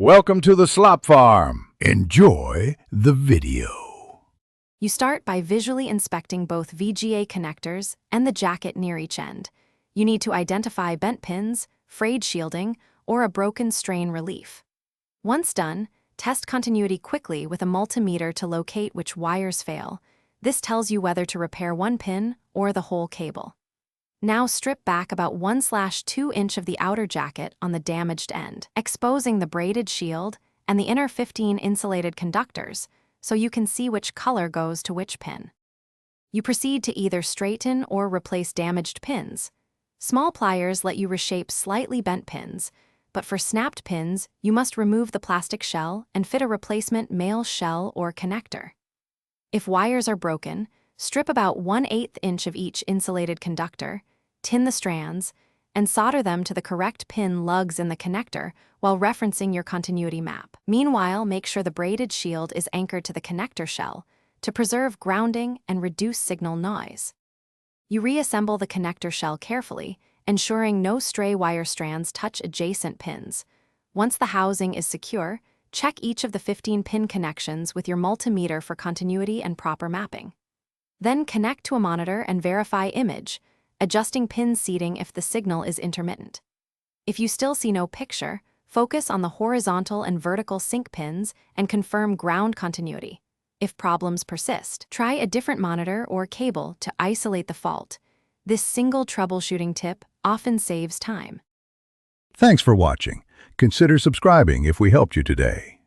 Welcome to the Slop Farm. Enjoy the video. You start by visually inspecting both VGA connectors and the jacket near each end. You need to identify bent pins, frayed shielding, or a broken strain relief. Once done, test continuity quickly with a multimeter to locate which wires fail. This tells you whether to repair one pin or the whole cable. Now strip back about 1/2 inch of the outer jacket on the damaged end, exposing the braided shield and the inner 15 insulated conductors so you can see which color goes to which pin. You proceed to either straighten or replace damaged pins. Small pliers let you reshape slightly bent pins, but for snapped pins, you must remove the plastic shell and fit a replacement male shell or connector. If wires are broken, strip about 1/8 inch of each insulated conductor, tin the strands, and solder them to the correct pin lugs in the connector while referencing your continuity map. Meanwhile, make sure the braided shield is anchored to the connector shell to preserve grounding and reduce signal noise. You reassemble the connector shell carefully, ensuring no stray wire strands touch adjacent pins. Once the housing is secure, check each of the 15 pin connections with your multimeter for continuity and proper mapping. Then connect to a monitor and verify image, adjusting pin seating if the signal is intermittent. If you still see no picture, focus on the horizontal and vertical sync pins and confirm ground continuity. If problems persist, try a different monitor or cable to isolate the fault. This single troubleshooting tip often saves time. Thanks for watching. Consider subscribing if we helped you today.